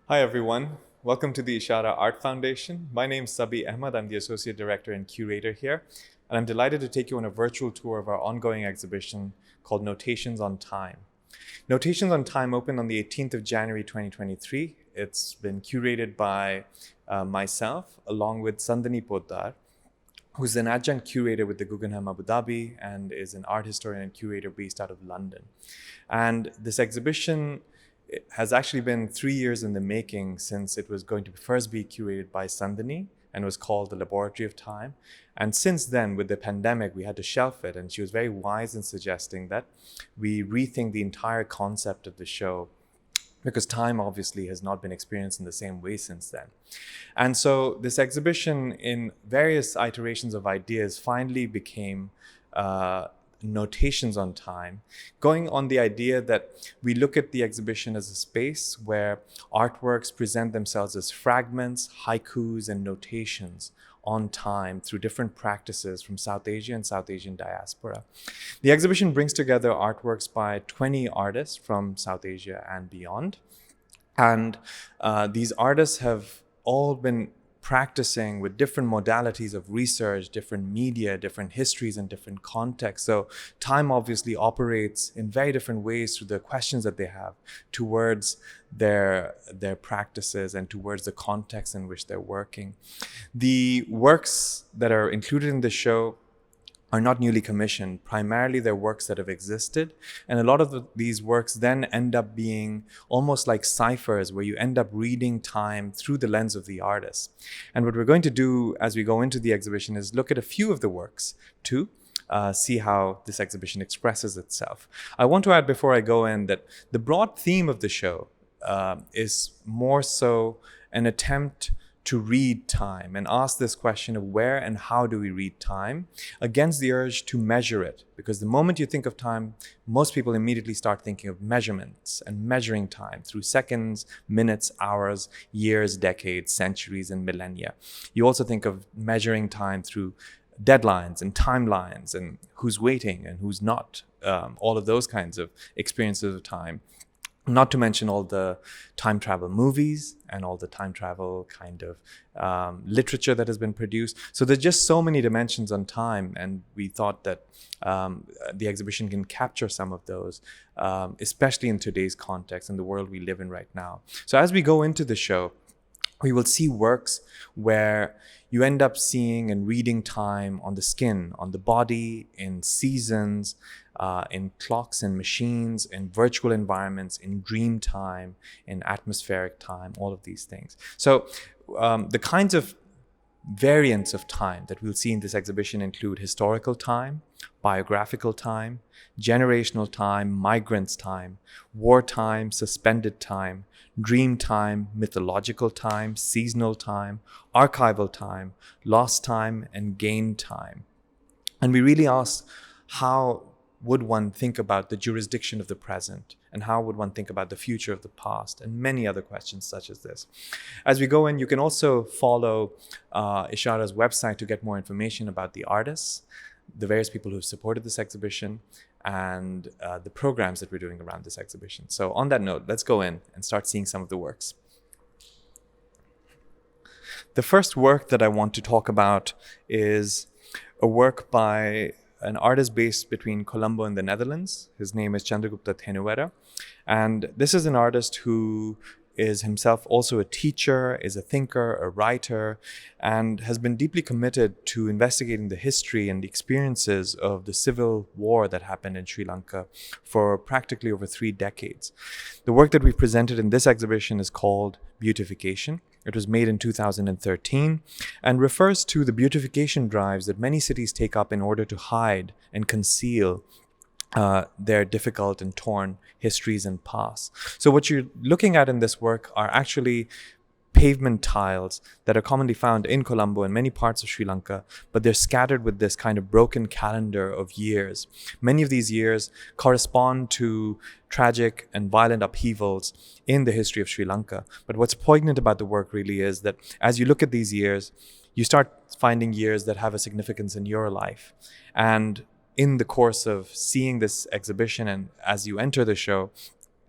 Hi everyone, welcome to the Ishara Art Foundation. My name is Sabih Ahmed, I'm the Associate Director and Curator here, and I'm delighted to take you on a virtual tour of our ongoing exhibition called Notations on Time. Notations on Time opened on the 18th of January 2023. It's been curated by myself along with Sandhini Poddar, who's an adjunct curator with the Guggenheim Abu Dhabi and is an art historian and curator based out of London. And this exhibition has actually been 3 years in the making since it was going to first be curated by Sandhini and was called the Laboratory of Time. And since then, with the pandemic, we had to shelf it. And she was very wise in suggesting that we rethink the entire concept of the show because time obviously has not been experienced in the same way since then. And so this exhibition, in various iterations of ideas, finally became Notations on Time, going on the idea that we look at the exhibition as a space where artworks present themselves as fragments, haikus, and notations on time through different practices from South Asia and South Asian diaspora. The exhibition brings together artworks by 20 artists from South Asia and beyond. And these artists have all been practicing with different modalities of research, different media, different histories, and different contexts. So time obviously operates in very different ways through the questions that they have towards their practices and towards the context in which they're working. The works that are included in the show are not newly commissioned. Primarily, they're works that have existed. And a lot of these works then end up being almost like ciphers where you end up reading time through the lens of the artist. And what we're going to do as we go into the exhibition is look at a few of the works to see how this exhibition expresses itself. I want to add before I go in that the broad theme of the show is more so an attempt to read time and ask this question of where and how do we read time against the urge to measure it. Because the moment you think of time, most people immediately start thinking of measurements and measuring time through seconds, minutes, hours, years, decades, centuries, and millennia. You also think of measuring time through deadlines and timelines and who's waiting and who's not, all of those kinds of experiences of time. Not to mention all the time travel movies and all the time travel kind of literature that has been produced. So there's just so many dimensions on time, and we thought that the exhibition can capture some of those, especially in today's context and the world we live in right now. So as we go into the show, we will see works where you end up seeing and reading time on the skin, on the body, in seasons, in clocks and machines, in virtual environments, in dream time, in atmospheric time, all of these things. So the kinds of variants of time that we'll see in this exhibition include historical time, biographical time, generational time, migrants time, wartime, suspended time, dream time, mythological time, seasonal time, archival time, lost time, and gained time. And we really asked, how would one think about the jurisdiction of the present? And how would one think about the future of the past? And many other questions such as this. As we go in, you can also follow Ishara's website to get more information about the artists, the various people who have supported this exhibition, and the programs that we're doing around this exhibition. So on that note, let's go in and start seeing some of the works. The first work that I want to talk about is a work by an artist based between Colombo and the Netherlands. His name is Chandragupta Thenuera. And this is an artist who is himself also a teacher, is a thinker, a writer, and has been deeply committed to investigating the history and the experiences of the civil war that happened in Sri Lanka for practically over 3 decades. The work that we've presented in this exhibition is called Beautification. It was made in 2013 and refers to the beautification drives that many cities take up in order to hide and conceal their difficult and torn histories and past. So what you're looking at in this work are actually pavement tiles that are commonly found in Colombo and many parts of Sri Lanka, but they're scattered with this kind of broken calendar of years. Many of these years correspond to tragic and violent upheavals in the history of Sri Lanka. But what's poignant about the work really is that as you look at these years, you start finding years that have a significance in your life. And in the course of seeing this exhibition and as you enter the show,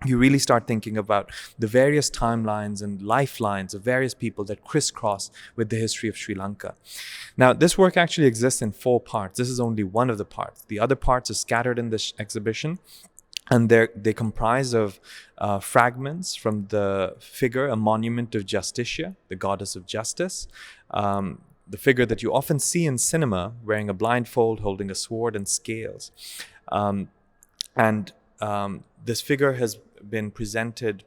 you really start thinking about the various timelines and lifelines of various people that crisscross with the history of Sri Lanka. Now, this work actually exists in 4 parts. This is only one of the parts. The other parts are scattered in this exhibition, and they comprise of fragments from the figure, a monument of Justitia, the goddess of justice, the figure that you often see in cinema, wearing a blindfold, holding a sword and scales. This figure has been presented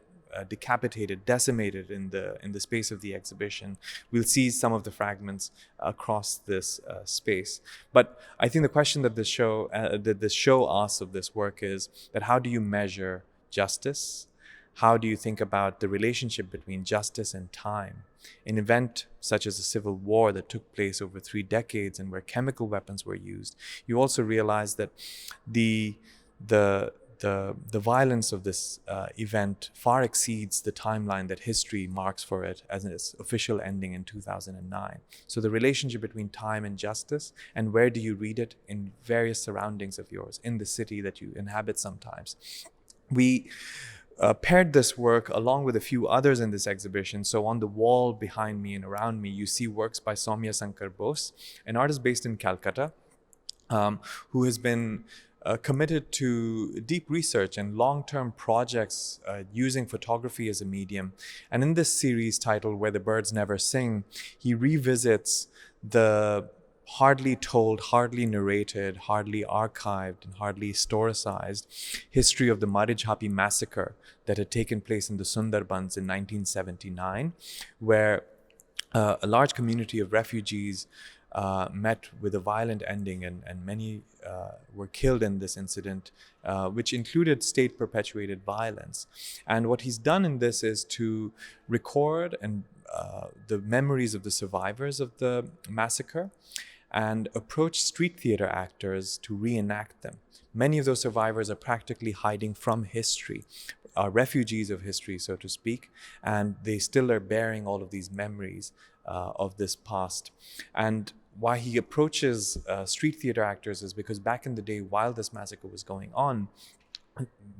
decapitated, decimated in the space of the exhibition. We'll see some of the fragments across this space. But I think the question that this show asks of this work is that how do you measure justice? How do you think about the relationship between justice and time? An event such as a civil war that took place over 3 decades and where chemical weapons were used, you also realize that the violence of this event far exceeds the timeline that history marks for it as its official ending in 2009. So the relationship between time and justice, and where do you read it in various surroundings of yours, in the city that you inhabit sometimes. We paired this work along with a few others in this exhibition. So on the wall behind me and around me, you see works by Soumya Shankar Bose, an artist based in Calcutta, who has been committed to deep research and long-term projects using photography as a medium. And in this series titled Where the Birds Never Sing, he revisits the hardly told, hardly narrated, hardly archived, and hardly historicized history of the Marijhapi massacre that had taken place in the Sundarbans in 1979, where a large community of refugees met with a violent ending, and many were killed in this incident, which included state-perpetuated violence. And what he's done in this is to record and the memories of the survivors of the massacre and approach street theater actors to reenact them. Many of those survivors are practically hiding from history, are refugees of history, so to speak, and they still are bearing all of these memories of this past. And why he approaches street theater actors is because back in the day, while this massacre was going on,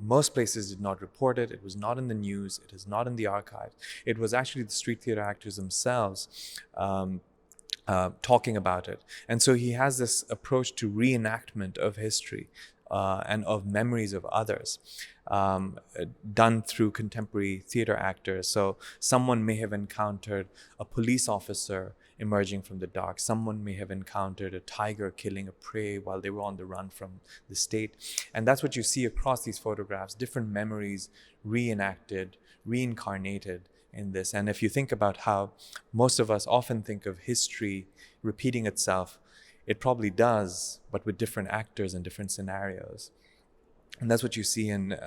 most places did not report it. It was not in the news. It is not in the archives. It was actually the street theater actors themselves talking about it. And so he has this approach to reenactment of history and of memories of others, done through contemporary theater actors. So someone may have encountered a police officer emerging from the dark. Someone may have encountered a tiger killing a prey while they were on the run from the state. And that's what you see across these photographs, different memories reenacted, reincarnated in this. And if you think about how most of us often think of history repeating itself, it probably does, but with different actors and different scenarios. And that's what you see in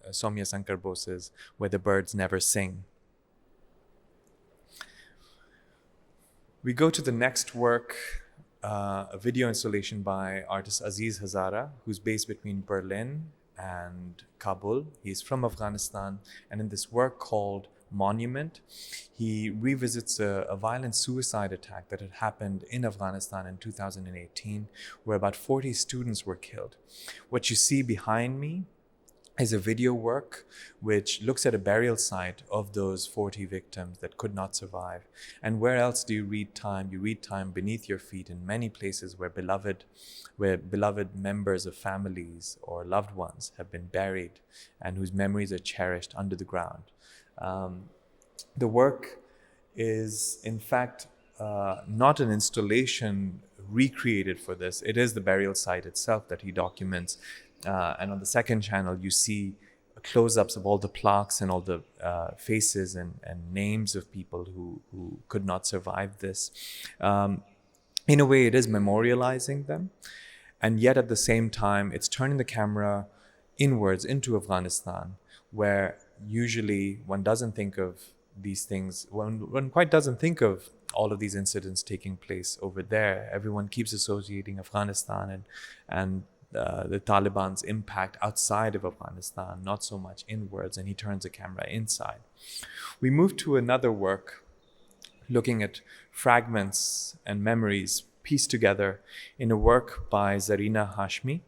Soumya Shankar Bose's Where the Birds Never Sing. We go to the next work, a video installation by artist Aziz Hazara, who's based between Berlin and Kabul. He's from Afghanistan, and in this work called Monument, he revisits a violent suicide attack that had happened in Afghanistan in 2018, where about 40 students were killed. What you see behind me is a video work which looks at a burial site of those 40 victims that could not survive. And where else do you read time? You read time beneath your feet in many places where beloved members of families or loved ones have been buried and whose memories are cherished under the ground. The work is, in fact, not an installation recreated for this. It is the burial site itself that he documents. And on the second channel, you see close-ups of all the plaques and all the faces and names of people who could not survive this. In a way, it is memorializing them. And yet at the same time, it's turning the camera inwards into Afghanistan, where usually one doesn't think of these things, one quite doesn't think of all of these incidents taking place over there. Everyone keeps associating Afghanistan and the Taliban's impact outside of Afghanistan, not so much inwards, and he turns the camera inside. We move to another work looking at fragments and memories pieced together in a work by Zarina Hashmi.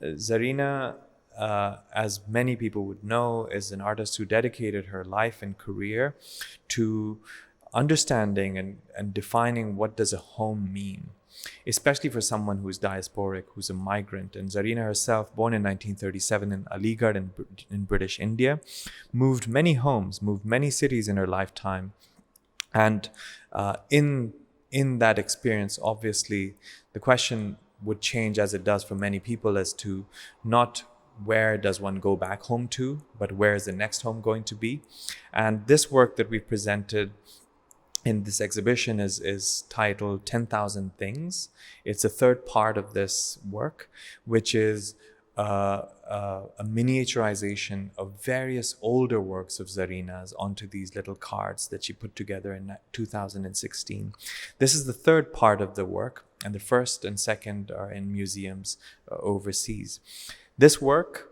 Zarina as many people would know, is an artist who dedicated her life and career to understanding and defining what does a home mean, especially for someone who's diasporic, who's a migrant. And Zarina herself, born in 1937 in Aligarh in British India, moved many homes, moved many cities in her lifetime. And in that experience, obviously, the question would change, as it does for many people, as to not where does one go back home to, but where is the next home going to be. And this work that we've presented in this exhibition is titled 10,000 Things. It's a third part of this work, which is a miniaturization of various older works of Zarina's onto these little cards that she put together in 2016. This is the third part of the work, and the first and second are in museums overseas. This work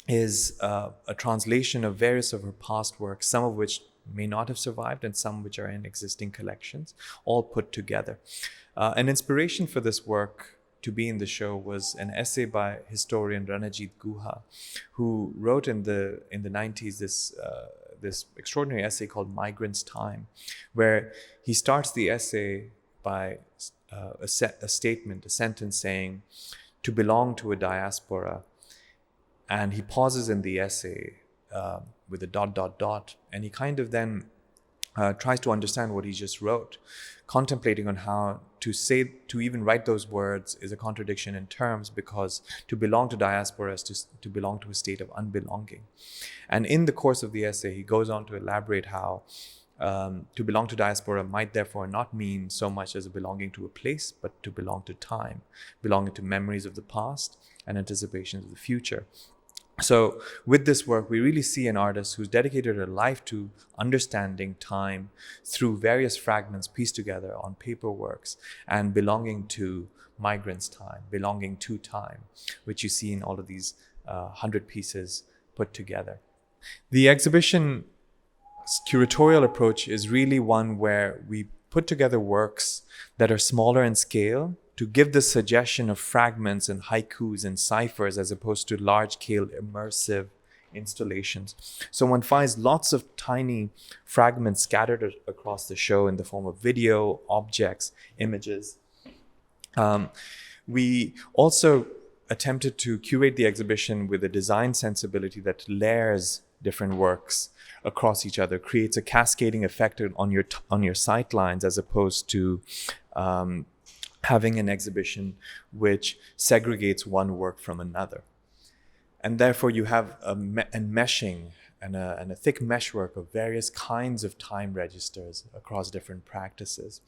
is a translation of various of her past works, some of which may not have survived and some which are in existing collections, all put together. An inspiration for this work to be in the show was an essay by historian Ranajit Guha, who wrote in the 90s this extraordinary essay called Migrant's Time, where he starts the essay by a statement, a sentence saying, to belong to a diaspora. And he pauses in the essay with a ... and he kind of then tries to understand what he just wrote, contemplating on how to even write those words is a contradiction in terms, because to belong to diaspora is to belong to a state of unbelonging. And in the course of the essay, he goes on to elaborate how to belong to diaspora might therefore not mean so much as a belonging to a place, but to belong to time, belonging to memories of the past and anticipations of the future. So with this work, we really see an artist who's dedicated her life to understanding time through various fragments pieced together on paperworks and belonging to migrants' time, belonging to time, which you see in all of these 100 pieces put together. The exhibition's curatorial approach is really one where we put together works that are smaller in scale, to give the suggestion of fragments and haikus and ciphers as opposed to large-scale immersive installations. So one finds lots of tiny fragments scattered across the show in the form of video, objects, images. We also attempted to curate the exhibition with a design sensibility that layers different works across each other, creates a cascading effect on your sight lines, as opposed to having an exhibition which segregates one work from another. And therefore you have a meshing and a thick meshwork of various kinds of time registers across different practices.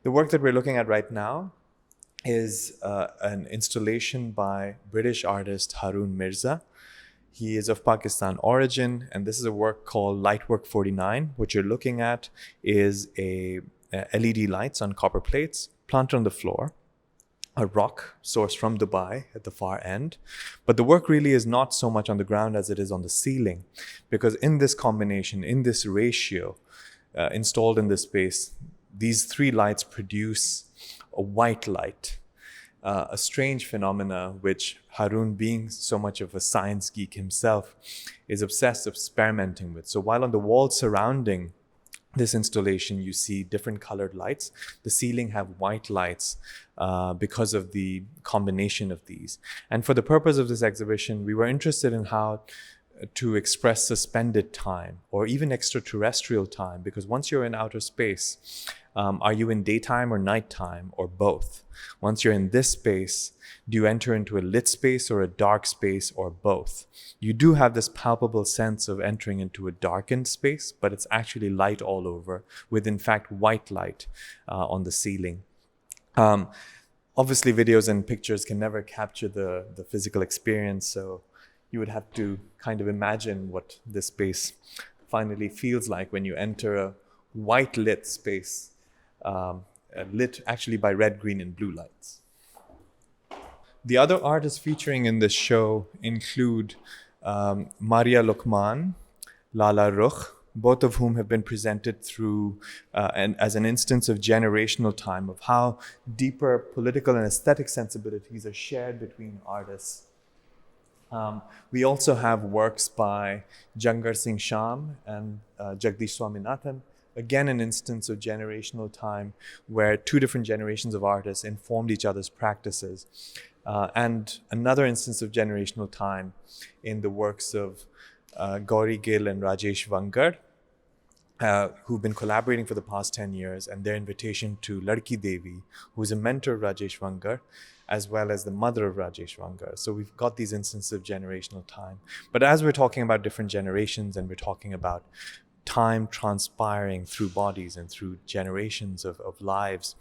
The work that we're looking at right now is an installation by British artist Harun Mirza. He is of Pakistan origin, and this is a work called Lightwork 49. What you're looking at is LED lights on copper plates planted on the floor, a rock sourced from Dubai at the far end. But the work really is not so much on the ground as it is on the ceiling, because in this combination, in this ratio installed in this space, these three lights produce a white light, a strange phenomena which Harun, being so much of a science geek himself, is obsessed experimenting with. So while on the walls surrounding this installation, you see different colored lights, the ceiling have white lights because of the combination of these. And for the purpose of this exhibition, we were interested in how to express suspended time or even extraterrestrial time, because once you're in outer space, are you in daytime or nighttime or both? Once you're in this space, do you enter into a lit space or a dark space or both? You do have this palpable sense of entering into a darkened space, but it's actually light all over, with in fact white light on the ceiling. Obviously, videos and pictures can never capture the physical experience, so you would have to kind of imagine what this space finally feels like when you enter a white lit space, lit actually by red, green, and blue lights. The other artists featuring in this show include Maria Lokman, Lala Rukh, both of whom have been presented through as an instance of generational time, of how deeper political and aesthetic sensibilities are shared between artists We also have works by Jangar Singh Sham and Jagdish Swaminathan. Again, an instance of generational time where two different generations of artists informed each other's practices. And another instance of generational time in the works of Gauri Gill and Rajesh Vangar, who've been collaborating for the past 10 years, and their invitation to Ladki Devi, who is a mentor of Rajesh Vangar, as well as the mother of Rajesh Vangar. So we've got these instances of generational time. But as we're talking about different generations and we're talking about time transpiring through bodies and through generations of lives,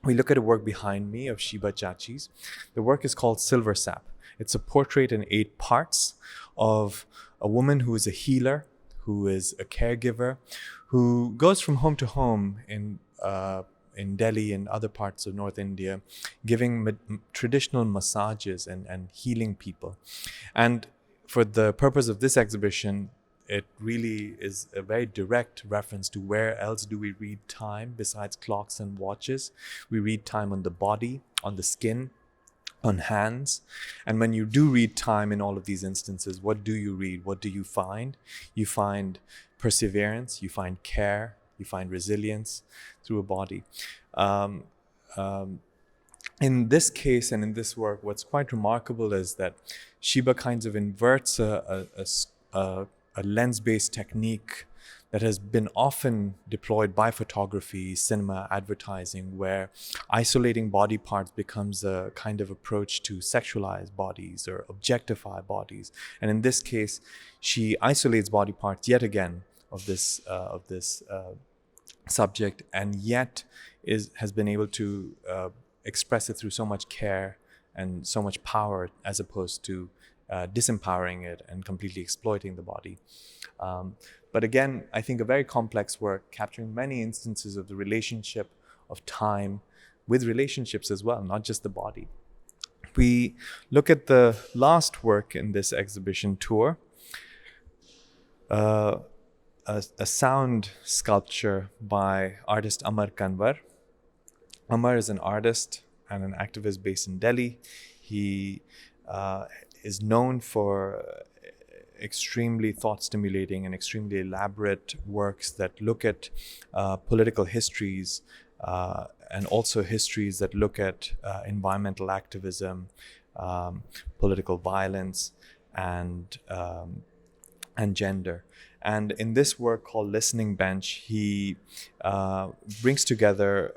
we look at a work behind me of Shiba Chachi's. The work is called Silver Sap. It's a portrait in 8 parts of a woman who is a healer, who is a caregiver, who goes from home to home in Delhi and other parts of North India, giving traditional massages and healing people. And for the purpose of this exhibition, it really is a very direct reference to where else do we read time besides clocks and watches. We read time on the body, on the skin, on hands. And when you do read time in all of these instances, what do you read? What do you find? You find perseverance, you find care, you find resilience through a body. In this case and in this work, what's quite remarkable is that Shiba kinds of inverts a lens-based technique that has been often deployed by photography, cinema, advertising, where isolating body parts becomes a kind of approach to sexualize bodies or objectify bodies. And in this case, she isolates body parts yet again of this subject, and yet has been able to express it through so much care and so much power, as opposed to disempowering it and completely exploiting the body. But again, I think a very complex work capturing many instances of the relationship of time with relationships as well, not just the body. We look at the last work in this exhibition tour, a sound sculpture by artist Amar Kanwar. Amar is an artist and an activist based in Delhi. He is known for extremely thought-stimulating and extremely elaborate works that look at political histories and also histories that look at environmental activism, political violence, and gender. And in this work called Listening Bench, he brings together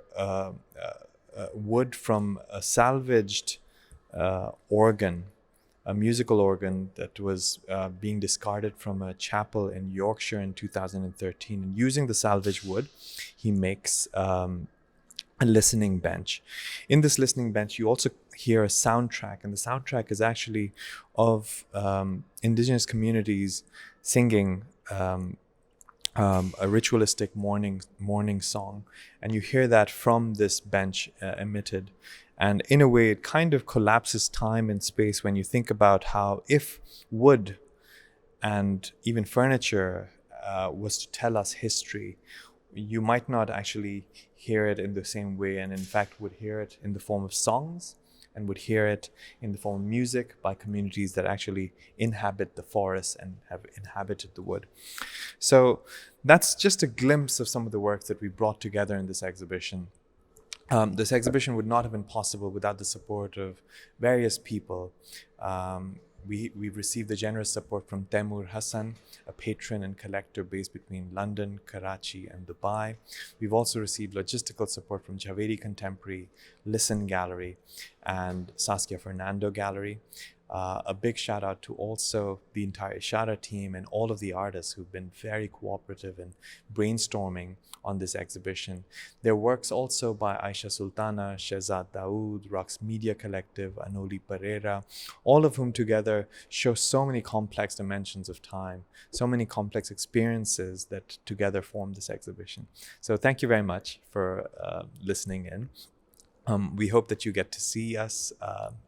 wood from a salvaged organ, a musical organ that was being discarded from a chapel in Yorkshire in 2013. And using the salvage wood, he makes a listening bench. In this listening bench, you also hear a soundtrack, and the soundtrack is actually of indigenous communities singing a ritualistic morning song, and you hear that from this bench emitted. And in a way, it kind of collapses time and space when you think about how if wood and even furniture was to tell us history, you might not actually hear it in the same way, and in fact would hear it in the form of songs and would hear it in the form of music by communities that actually inhabit the forests and have inhabited the wood. So that's just a glimpse of some of the works that we brought together in this exhibition. This exhibition would not have been possible without the support of various people. We've received the generous support from Taimur Hassan, a patron and collector based between London, Karachi, and Dubai. We've also received logistical support from Javeri Contemporary, Listen Gallery, and Saskia Fernando Gallery. A big shout out to also the entire Ishara team and all of the artists who've been very cooperative in brainstorming on this exhibition. There are works also by Aisha Sultana, Shehzad Daoud, Rux Media Collective, Anoli Pereira, all of whom together show so many complex dimensions of time, so many complex experiences that together form this exhibition. So thank you very much for listening in. We hope that you get to see us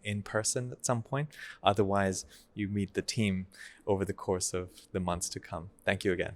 in person at some point. Otherwise, you meet the team over the course of the months to come. Thank you again.